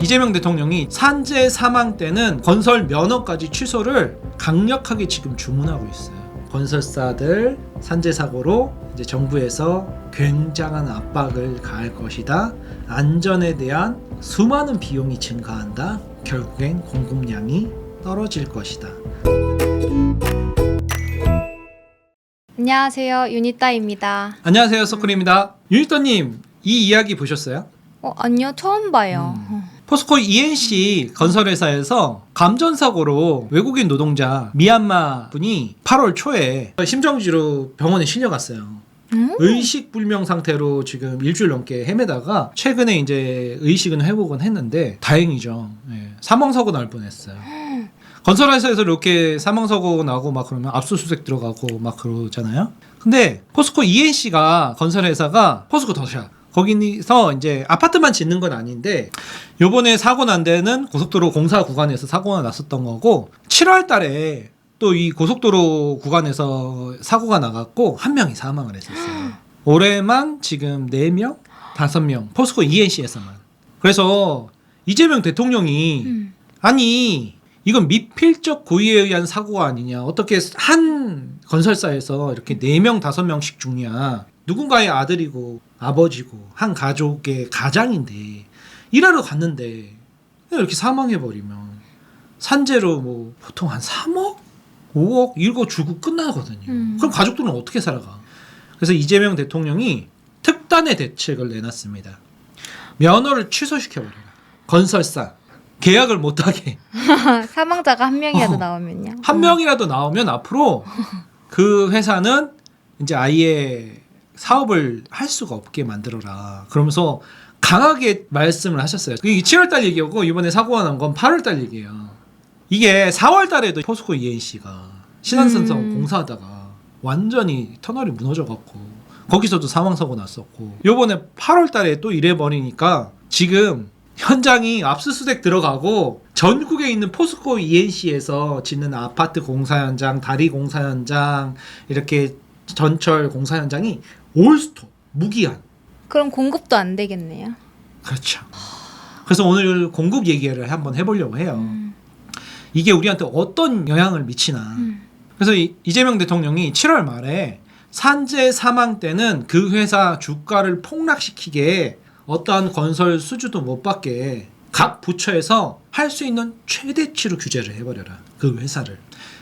이재명 대통령이 산재 사망 때는 건설 면허까지 취소를 강력하게 지금 주문하고 있어요. 건설사들 산재 사고로 이제 정부에서 굉장한 압박을 가할 것이다. 안전에 대한 수많은 비용이 증가한다. 결국엔 공급량이 떨어질 것이다. 안녕하세요, 유니따입니다. 안녕하세요, 서클입니다. 유니터님, 이 이야기 보셨어요? 아니요, 처음 봐요. 포스코 ENC 건설회사에서 감전사고로 외국인 노동자 미얀마 분이 8월 초에 심정지로 병원에 실려갔어요. 의식불명 상태로 지금 일주일 넘게 헤매다가 최근에 이제 의식은 회복은 했는데 다행이죠. 예, 사망사고 날 뻔했어요. 건설회사에서 이렇게 사망사고 나고 막 그러면 압수수색 들어가고 막 그러잖아요. 근데 포스코 ENC가 건설회사가 포스코 더샵 거기서 이제 아파트만 짓는 건 아닌데 요번에 사고 난 데는 고속도로 공사 구간에서 사고가 났었던 거고 7월 달에 또 이 고속도로 구간에서 사고가 나갔고 한 명이 사망을 했었어요. 올해만 지금 4명? 5명 포스코 ENC에서만. 그래서 이재명 대통령이 아니 이건 미필적 고의에 의한 사고가 아니냐. 어떻게 한 건설사에서 이렇게 4명, 5명씩 죽냐. 누군가의 아들이고 아버지고 한 가족의 가장인데 일하러 갔는데 이렇게 사망해버리면 산재로 뭐 보통 한 3억? 5억? 이거 주고 끝나거든요. 그럼 가족들은 어떻게 살아가? 그래서 이재명 대통령이 특단의 대책을 내놨습니다. 면허를 취소시켜버려요. 건설사. 계약을 못하게. 사망자가 한 명이라도 나오면요. 한 명이라도 나오면 앞으로 그 회사는 이제 아예 사업을 할 수가 없게 만들어라. 그러면서 강하게 말씀을 하셨어요. 이게 7월달 얘기였고 이번에 사고가 난 건 8월달 얘기예요. 이게 4월달에도 포스코 ENC가 신안선성 공사하다가 완전히 터널이 무너져갖고 거기서도 사망사고 났었고 요번에 8월달에 또 이래버리니까 지금 현장이 압수수색 들어가고 전국에 있는 포스코 ENC에서 짓는 아파트 공사 현장, 다리 공사 현장, 이렇게 전철 공사 현장이 올스톱, 무기한. 그럼 공급도 안 되겠네요. 그렇죠. 그래서 오늘 공급 얘기를 한번 해보려고 해요. 이게 우리한테 어떤 영향을 미치나. 그래서 이재명 대통령이 7월 말에 산재 사망 때는 그 회사 주가를 폭락시키게 어떠한 건설 수주도 못 받게 각 부처에서 할 수 있는 최대치로 규제를 해버려라. 그 회사를.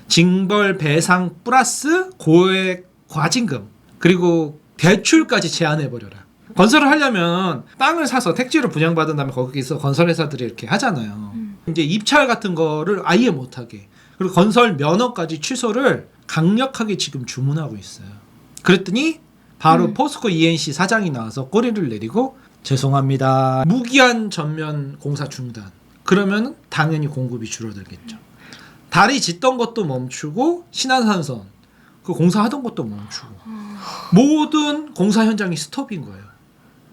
징벌 배상 플러스 고액 과징금 그리고 대출까지 제한해버려라. 건설을 하려면 땅을 사서 택지로 분양받은 다음에 거기서 건설회사들이 이렇게 하잖아요. 이제 입찰 같은 거를 아예 못하게. 그리고 건설 면허까지 취소를 강력하게 지금 주문하고 있어요. 그랬더니 바로 포스코 ENC 사장이 나와서 꼬리를 내리고 죄송합니다. 무기한 전면 공사 중단. 그러면 당연히 공급이 줄어들겠죠. 다리 짓던 것도 멈추고 신안산선 그 공사하던 것도 멈추고 모든 공사 현장이 스톱인 거예요.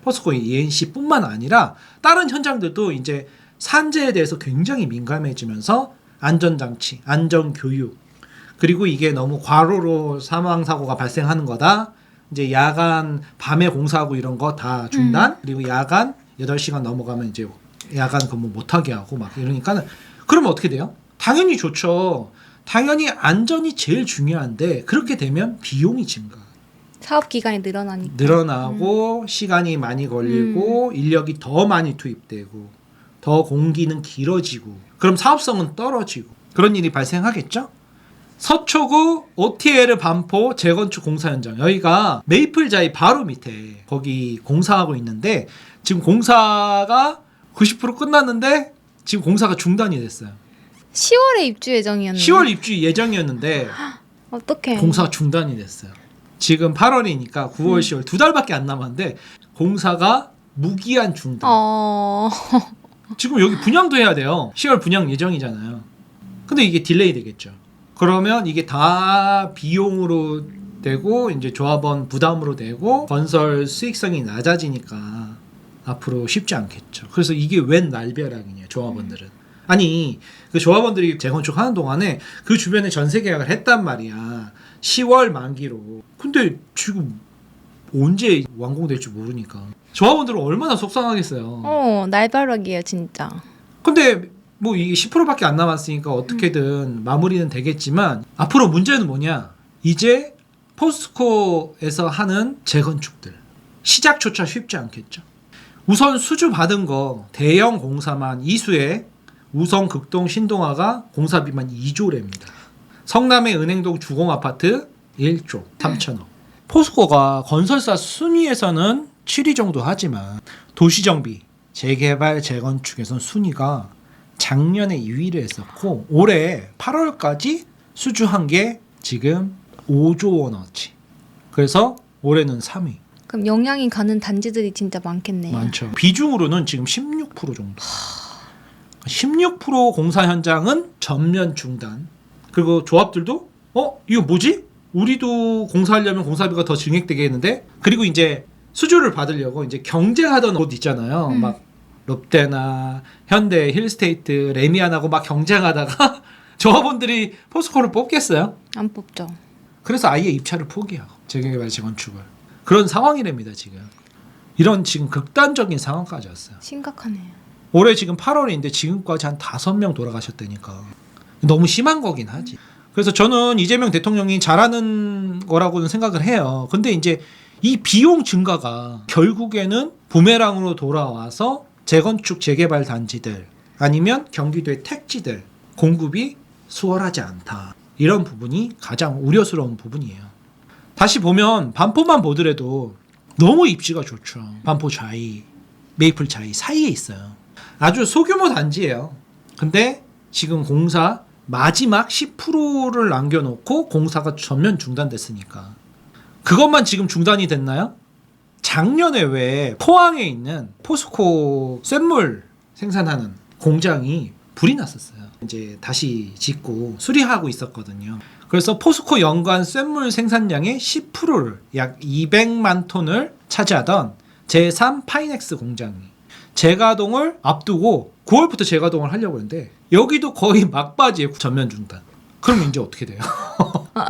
포스코 ENC뿐만 아니라 다른 현장들도 이제 산재에 대해서 굉장히 민감해지면서 안전장치, 안전교육 그리고 이게 너무 과로로 사망사고가 발생하는 거다. 이제 야간 밤에 공사하고 이런 거 다 중단 그리고 야간 8시간 넘어가면 이제 야간 근무 못하게 하고 막 이러니까는 그러면 어떻게 돼요? 당연히 좋죠. 당연히 안전이 제일 중요한데 그렇게 되면 비용이 증가. 사업 기간이 늘어나니까. 늘어나고 시간이 많이 걸리고 인력이 더 많이 투입되고 더 공기는 길어지고 그럼 사업성은 떨어지고 그런 일이 발생하겠죠? 서초구 OTL 반포 재건축 공사 현장 여기가 메이플자이 바로 밑에 거기 공사하고 있는데 지금 공사가 90% 끝났는데 지금 공사가 중단이 됐어요. 10월에 입주 예정이었는데. 10월 입주 예정이었는데 어떡해. 공사가 중단이 됐어요. 지금 8월이니까 9월, 10월 2달밖에 안 남았는데 공사가 무기한 중단. 지금 여기 분양도 해야 돼요. 10월 분양 예정이잖아요. 근데 이게 딜레이 되겠죠. 그러면 이게 다 비용으로 되고 이제 조합원 부담으로 되고 건설 수익성이 낮아지니까 앞으로 쉽지 않겠죠. 그래서 이게 웬 날벼락이냐 조합원들은. 아니 그 조합원들이 재건축 하는 동안에 그 주변에 전세 계약을 했단 말이야. 10월 만기로. 근데 지금 언제 완공될지 모르니까 조합원들은 얼마나 속상하겠어요. 날벼락이에요 진짜. 근데 뭐 이게 10%밖에 안 남았으니까 어떻게든 마무리는 되겠지만 앞으로 문제는 뭐냐? 이제 포스코에서 하는 재건축들 시작조차 쉽지 않겠죠. 우선 수주 받은 거 대형 공사만 이수에 우성 극동 신동아가 공사비만 2조래입니다. 성남의 은행동 주공아파트 1조 3천억. 포스코가 건설사 순위에서는 7위 정도 하지만 도시정비, 재개발, 재건축에선 순위가 작년에 2위를 했었고 올해 8월까지 수주한 게 지금 5조 원어치. 그래서 올해는 3위. 그럼 영향이 가는 단지들이 진짜 많겠네요. 많죠. 비중으로는 지금 16% 정도. 16% 공사 현장은 전면 중단. 그리고 조합들도 이거 뭐지? 우리도 공사하려면 공사비가 더 증액되겠는데? 그리고 이제 수주를 받으려고 이제 경쟁하던 곳 있잖아요. 막 롯데나 현대, 힐스테이트, 레미안하고 막 경쟁하다가 조합원들이 포스코를 뽑겠어요? 안 뽑죠. 그래서 아예 입찰을 포기하고 재개발 재건축을 그런 상황이랍니다. 지금 이런 지금 극단적인 상황까지 왔어요. 심각하네요. 올해 지금 8월인데 지금까지 한 5명 돌아가셨다니까 너무 심한 거긴 하지. 그래서 저는 이재명 대통령이 잘하는 거라고는 생각을 해요. 근데 이제 이 비용 증가가 결국에는 부메랑으로 돌아와서 재건축 재개발 단지들 아니면 경기도의 택지들 공급이 수월하지 않다. 이런 부분이 가장 우려스러운 부분이에요. 다시 보면 반포만 보더라도 너무 입지가 좋죠. 반포 좌이, 메이플 좌이 사이에 있어요. 아주 소규모 단지예요. 근데 지금 공사 마지막 10%를 남겨놓고 공사가 전면 중단됐으니까 그것만 지금 중단이 됐나요? 작년에 왜 포항에 있는 포스코 쇳물 생산하는 공장이 불이 났었어요. 이제 다시 짓고 수리하고 있었거든요. 그래서 포스코 연간 쇳물 생산량의 10%를 약 200만 톤을 차지하던 제3 파이넥스 공장이 재가동을 앞두고 9월부터 재가동을 하려고 했는데 여기도 거의 막바지에 전면 중단. 그럼 이제 어떻게 돼요?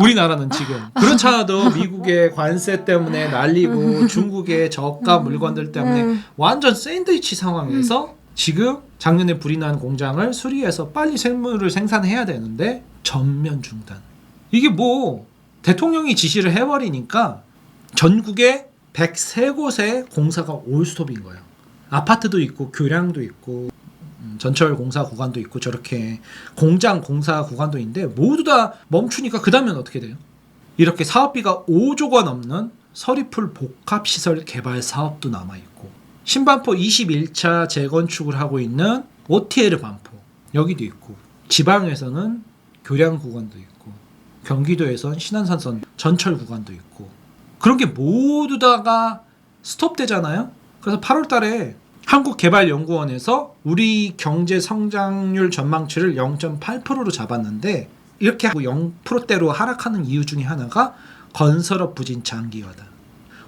우리나라는 지금 그렇잖아도 미국의 관세 때문에 난리고 중국의 저가 물건들 때문에 완전 샌드위치 상황에서 지금 작년에 불이 난 공장을 수리해서 빨리 쇳물을 생산해야 되는데 전면 중단. 이게 뭐 대통령이 지시를 해버리니까 전국에 103곳에 공사가 올스톱인 거예요. 아파트도 있고 교량도 있고 전철 공사 구간도 있고 저렇게 공장 공사 구간도 있는데 모두 다 멈추니까 그 다음엔 어떻게 돼요? 이렇게 사업비가 5조가 넘는 서리풀 복합시설 개발 사업도 남아있고 신반포 21차 재건축을 하고 있는 OTL 반포 여기도 있고 지방에서는 교량 구간도 있고 경기도에선 신안산선 전철 구간도 있고 그런 게 모두 다가 스톱되잖아요. 그래서 8월 달에 한국개발연구원에서 우리 경제 성장률 전망치를 0.8%로 잡았는데 이렇게 0%대로 하락하는 이유 중에 하나가 건설업 부진 장기화다.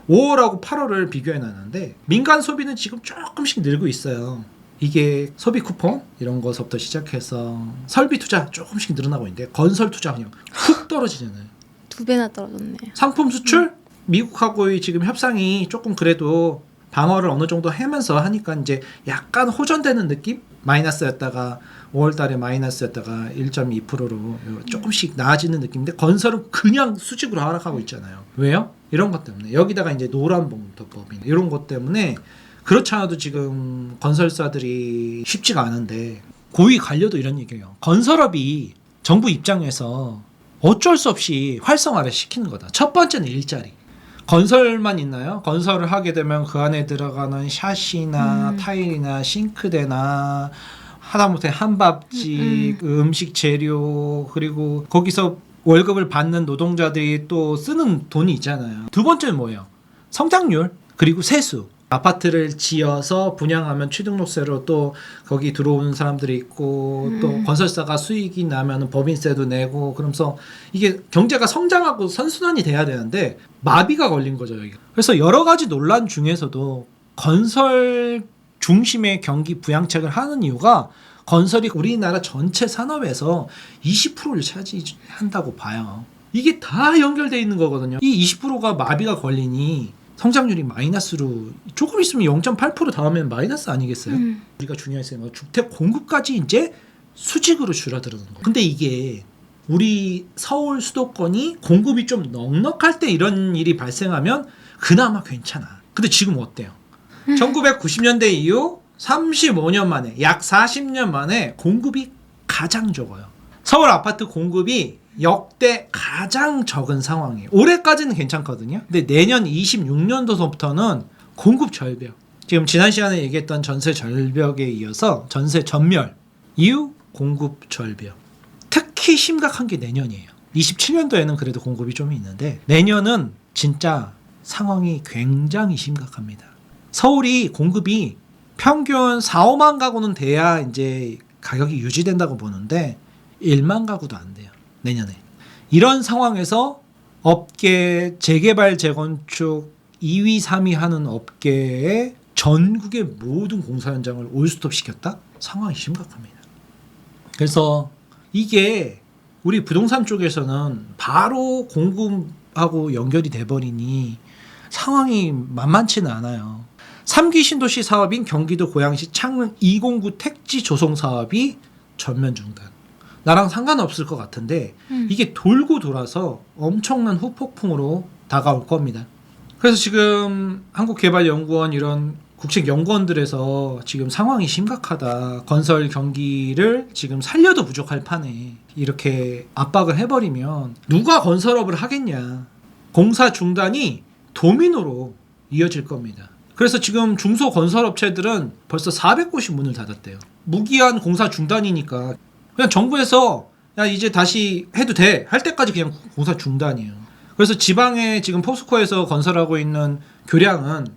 5월하고 8월을 비교해놨는데 민간 소비는 지금 조금씩 늘고 있어요. 이게 소비 쿠폰 이런 거서부터 시작해서 설비 투자 조금씩 늘어나고 있는데 건설 투자 그냥 훅 떨어지잖아요. 2배나 떨어졌네요. 상품 수출 미국하고의 지금 협상이 조금 그래도 방어를 어느 정도 하면서 하니까 이제 약간 호전되는 느낌? 마이너스였다가 5월달에 마이너스였다가 1.2%로 조금씩 나아지는 느낌인데 건설은 그냥 수직으로 하락하고 있잖아요. 왜요? 이런 것 때문에 여기다가 이제 노란봉투법이나 이런 것 때문에 그렇지 않아도 지금 건설사들이 쉽지가 않은데 고위 관료도 이런 얘기해요. 건설업이 정부 입장에서 어쩔 수 없이 활성화를 시키는 거다. 첫 번째는 일자리. 건설만 있나요? 건설을 하게 되면 그 안에 들어가는 샤시나 타일이나 싱크대나 하다못해 한밥집, 음식 재료 그리고 거기서 월급을 받는 노동자들이 또 쓰는 돈이 있잖아요. 두 번째는 뭐예요? 성장률 그리고 세수. 아파트를 지어서 분양하면 취등록세로 또 거기 들어오는 사람들이 있고 또 건설사가 수익이 나면 법인세도 내고 그러면서 이게 경제가 성장하고 선순환이 돼야 되는데 마비가 걸린 거죠. 여기. 그래서 여러 가지 논란 중에서도 건설 중심의 경기 부양책을 하는 이유가 건설이 우리나라 전체 산업에서 20%를 차지한다고 봐요. 이게 다 연결돼 있는 거거든요. 이 20%가 마비가 걸리니 성장률이 마이너스로 조금 있으면 0.8% 다음엔 마이너스 아니겠어요? 우리가 중요했어요. 주택 공급까지 이제 수직으로 줄어드는 거예요. 근데 이게 우리 서울 수도권이 공급이 좀 넉넉할 때 이런 일이 발생하면 그나마 괜찮아. 근데 지금 어때요? 1990년대 이후 35년 만에 약 40년 만에 공급이 가장 적어요. 서울 아파트 공급이 역대 가장 적은 상황이에요. 올해까지는 괜찮거든요. 근데 내년 26년도서부터는 공급 절벽. 지금 지난 시간에 얘기했던 전세 절벽에 이어서 전세 전멸 이후 공급 절벽. 특히 심각한 게 내년이에요. 27년도에는 그래도 공급이 좀 있는데 내년은 진짜 상황이 굉장히 심각합니다. 서울이 공급이 평균 4, 5만 가구는 돼야 이제 가격이 유지된다고 보는데 1만 가구도 안 돼요. 내년에. 이런 상황에서 업계 재개발 재건축 2위, 3위 하는 업계에 전국의 모든 공사 현장을 올스톱 시켰다? 상황이 심각합니다. 그래서 이게 우리 부동산 쪽에서는 바로 공급하고 연결이 돼버리니 상황이 만만치는 않아요. 3기 신도시 사업인 경기도 고양시 창릉 209 택지 조성 사업이 전면 중단. 나랑 상관없을 것 같은데 이게 돌고 돌아서 엄청난 후폭풍으로 다가올 겁니다. 그래서 지금 한국개발연구원 이런 국책연구원들에서 지금 상황이 심각하다. 건설 경기를 지금 살려도 부족할 판에 이렇게 압박을 해버리면 누가 건설업을 하겠냐. 공사 중단이 도미노로 이어질 겁니다. 그래서 지금 중소건설업체들은 벌써 400곳이 문을 닫았대요. 무기한 공사 중단이니까 그냥 정부에서 야 이제 다시 해도 돼 할 때까지 그냥 공사 중단이에요. 그래서 지방에 지금 포스코에서 건설하고 있는 교량은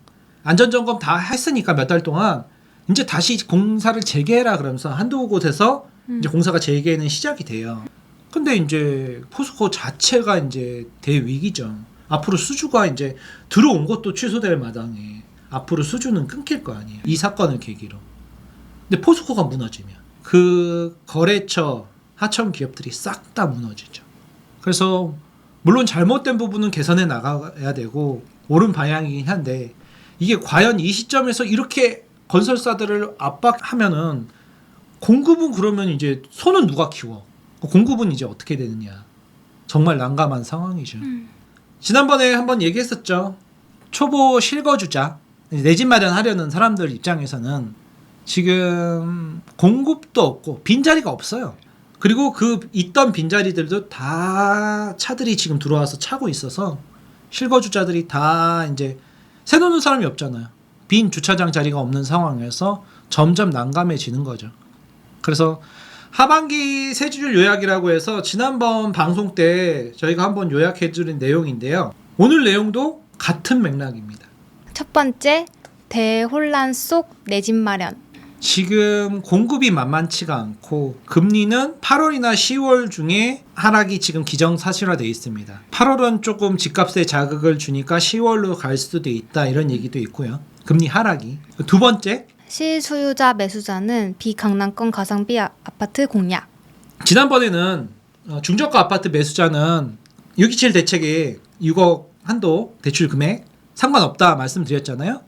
안전점검 다 했으니까 몇 달 동안 이제 다시 공사를 재개해라 그러면서 한두 곳에서 이제 공사가 재개는 시작이 돼요. 근데 이제 포스코 자체가 이제 대위기죠. 앞으로 수주가 이제 들어온 것도 취소될 마당에 앞으로 수주는 끊길 거 아니에요. 이 사건을 계기로. 근데 포스코가 무너지면 그 거래처 하청 기업들이 싹 다 무너지죠. 그래서 물론 잘못된 부분은 개선해 나가야 되고 옳은 방향이긴 한데 이게 과연 이 시점에서 이렇게 건설사들을 압박하면은 공급은 그러면 이제 손은 누가 키워? 공급은 이제 어떻게 되느냐? 정말 난감한 상황이죠. 지난번에 한번 얘기했었죠. 초보 실거주자, 내 집 마련하려는 사람들 입장에서는 지금 공급도 없고 빈자리가 없어요. 그리고 그 있던 빈자리들도 다 차들이 지금 들어와서 차고 있어서 실거주자들이 다 이제 새 놓는 사람이 없잖아요. 빈 주차장 자리가 없는 상황에서 점점 난감해지는 거죠. 그래서 하반기 세 줄 요약이라고 해서 지난번 방송 때 저희가 한번 요약해드린 내용인데요. 오늘 내용도 같은 맥락입니다. 첫 번째, 대혼란 속 내 집 마련. 지금 공급이 만만치가 않고 금리는 8월이나 10월 중에 하락이 지금 기정사실화되어 있습니다. 8월은 조금 집값에 자극을 주니까 10월로 갈 수도 있다 이런 얘기도 있고요. 금리 하락이. 두 번째, 실소유자 매수자는 비강남권 가성비 아파트 공략. 지난번에는 중저가 아파트 매수자는 627 대책에 6억 한도 대출 금액 상관없다 말씀드렸잖아요.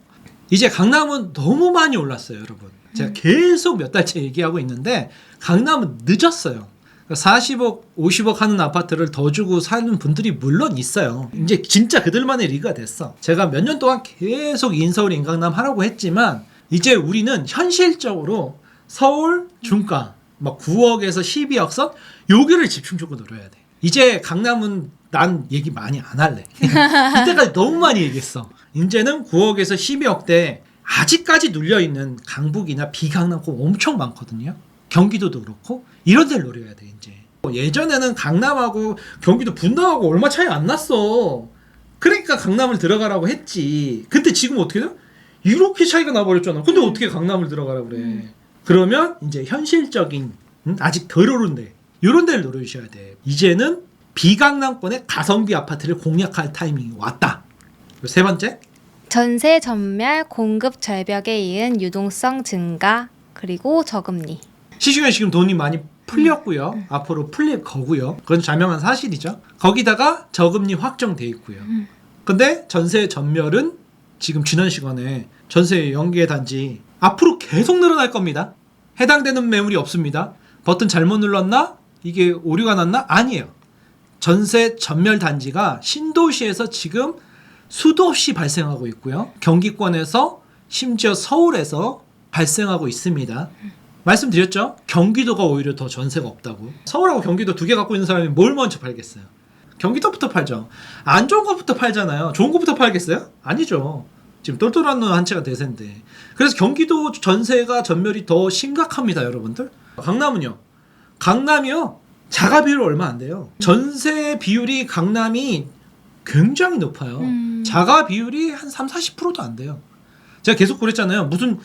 이제 강남은 너무 많이 올랐어요, 여러분. 제가 계속 몇 달째 얘기하고 있는데 강남은 늦었어요. 40억, 50억 하는 아파트를 더 주고 사는 분들이 물론 있어요. 이제 진짜 그들만의 리그가 됐어. 제가 몇 년 동안 계속 인서울, 인강남 하라고 했지만 이제 우리는 현실적으로 서울 중가 막 9억에서 12억 선 여기를 집중적으로 노려야 돼. 이제 강남은 난 얘기 많이 안 할래. 이때까지 너무 많이 얘기했어. 이제는 9억에서 12억대 아직까지 눌려있는 강북이나 비강남권 엄청 많거든요. 경기도도 그렇고 이런 데를 노려야 돼 이제. 예전에는 강남하고 경기도 분당하고 얼마 차이 안 났어. 그러니까 강남을 들어가라고 했지. 근데 지금 어떻게 돼? 이렇게 차이가 나버렸잖아. 근데 어떻게 강남을 들어가라고 그래. 그러면 이제 현실적인 아직 덜 오른데 이런 데를 노려주셔야 돼. 이제는 비강남권의 가성비 아파트를 공략할 타이밍이 왔다. 세 번째, 전세 전멸 공급 절벽에 이은 유동성 증가 그리고 저금리. 시중에 지금 돈이 많이 풀렸고요. 앞으로 풀릴 거고요. 그건 자명한 사실이죠. 거기다가 저금리 확정돼 있고요. 근데 전세 전멸은 지금 지난 시간에 전세 연계 단지 앞으로 계속 늘어날 겁니다. 해당되는 매물이 없습니다. 버튼 잘못 눌렀나? 이게 오류가 났나? 아니에요. 전세 전멸 단지가 신도시에서 지금 수도 없이 발생하고 있고요. 경기권에서 심지어 서울에서 발생하고 있습니다. 말씀드렸죠? 경기도가 오히려 더 전세가 없다고. 서울하고 경기도 두 개 갖고 있는 사람이 뭘 먼저 팔겠어요? 경기도부터 팔죠. 안 좋은 것부터 팔잖아요. 좋은 것부터 팔겠어요? 아니죠. 지금 똘똘한 눈 한 채가 대세인데. 그래서 경기도 전세가 전멸이 더 심각합니다, 여러분들. 강남은요? 강남이요? 자가 비율 얼마 안 돼요. 전세 비율이 강남이 굉장히 높아요. 자가 비율이 한 30-40%도 안 돼요. 제가 계속 그랬잖아요. 무슨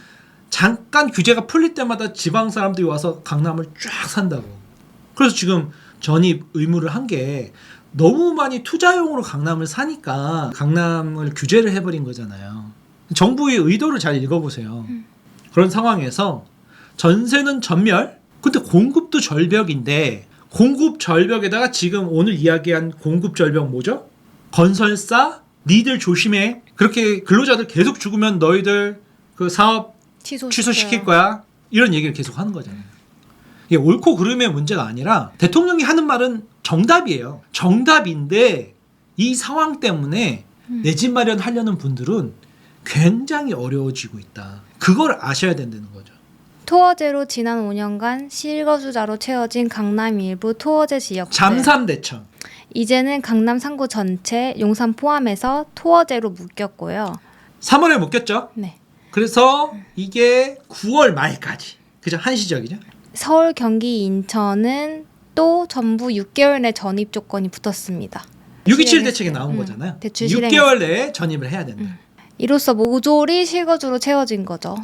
잠깐 규제가 풀릴 때마다 지방 사람들이 와서 강남을 쫙 산다고. 그래서 지금 전입 의무를 한 게 너무 많이 투자용으로 강남을 사니까 강남을 규제를 해버린 거잖아요. 정부의 의도를 잘 읽어보세요. 그런 상황에서 전세는 전멸, 근데 공급도 절벽인데 공급 절벽에다가 지금 오늘 이야기한 공급 절벽 뭐죠? 건설사, 니들 조심해. 그렇게 근로자들 계속 죽으면 너희들 그 사업 취소시킬 거야. 이런 얘기를 계속 하는 거잖아요. 이게 옳고 그름의 문제가 아니라 대통령이 하는 말은 정답이에요. 정답인데 이 상황 때문에 내 집 마련하려는 분들은 굉장히 어려워지고 있다. 그걸 아셔야 된다는 거죠. 토어제로 지난 5년간 실거주자로 채워진 강남 일부 토어제 지역들. 잠삼대천. 이제는 강남 상구 전체, 용산 포함해서 토어제로 묶였고요. 3월에 묶였죠. 네. 그래서 이게 9월 말까지. 그죠? 한시적이죠. 서울, 경기, 인천은 또 전부 6개월 내 전입 조건이 붙었습니다. 6.27 대책에 나온 거잖아요. 대출 6개월 내에 전입을 해야 된다. 이로써 모조리 실거주로 채워진 거죠.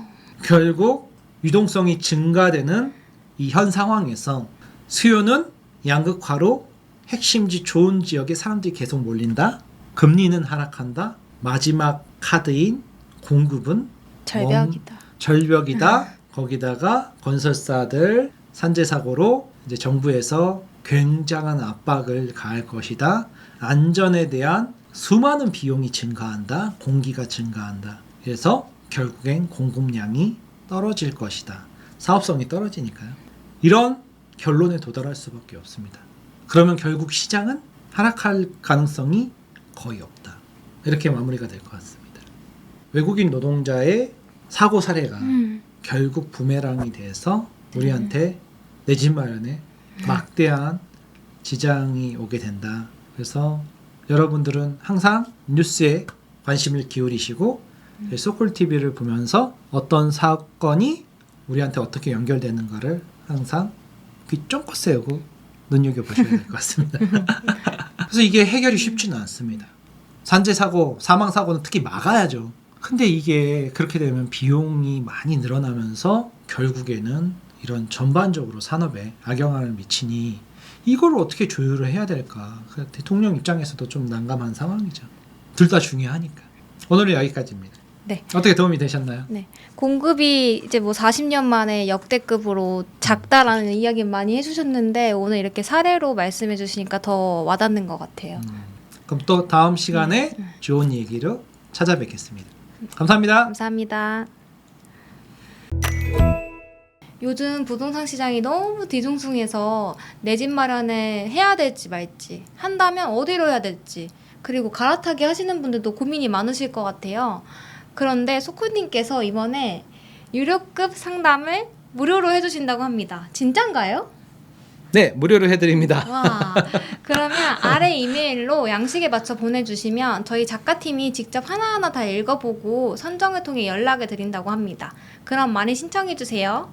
결국 유동성이 증가되는 이 현 상황에서 수요는 양극화로 핵심지 좋은 지역에 사람들이 계속 몰린다. 금리는 하락한다. 마지막 카드인 공급은 절벽이다. 절벽이다. 거기다가 건설사들 산재사고로 이제 정부에서 굉장한 압박을 가할 것이다. 안전에 대한 수많은 비용이 증가한다. 공기가 증가한다. 그래서 결국엔 공급량이 떨어질 것이다. 사업성이 떨어지니까요. 이런 결론에 도달할 수밖에 없습니다. 그러면 결국 시장은 하락할 가능성이 거의 없다. 이렇게 마무리가 될 것 같습니다. 외국인 노동자의 사고 사례가 결국 부메랑이 돼서 우리한테 내 집 마련에 막대한 지장이 오게 된다. 그래서 여러분들은 항상 뉴스에 관심을 기울이시고 소쿨TV를 보면서 어떤 사건이 우리한테 어떻게 연결되는가를 항상 귀 쫑긋 세우고 눈여겨보셔야 될 것 같습니다. 그래서 이게 해결이 쉽지는 않습니다. 산재사고, 사망사고는 특히 막아야죠. 근데 이게 그렇게 되면 비용이 많이 늘어나면서 결국에는 이런 전반적으로 산업에 악영향을 미치니 이걸 어떻게 조율을 해야 될까. 대통령 입장에서도 좀 난감한 상황이죠. 둘 다 중요하니까. 오늘은 여기까지입니다. 네. 어떻게 도움이 되셨나요? 네. 공급이 이제 뭐 40년 만에 역대급으로 작다라는 이야기 많이 해주셨는데 오늘 이렇게 사례로 말씀해 주시니까 더 와닿는 것 같아요. 그럼 또 다음 시간에 좋은 얘기로 찾아뵙겠습니다. 감사합니다. 감사합니다. 요즘 부동산 시장이 너무 뒤숭숭해서 내 집 마련을 해야 될지 말지, 한다면 어디로 해야 될지, 그리고 갈아타기 하시는 분들도 고민이 많으실 것 같아요. 그런데 소쿠님께서 이번에 유료급 상담을 무료로 해주신다고 합니다. 진짠가요? 네, 무료로 해드립니다. 와, 그러면 아래 이메일로 양식에 맞춰 보내주시면 저희 작가팀이 직접 하나하나 다 읽어보고 선정을 통해 연락을 드린다고 합니다. 그럼 많이 신청해주세요.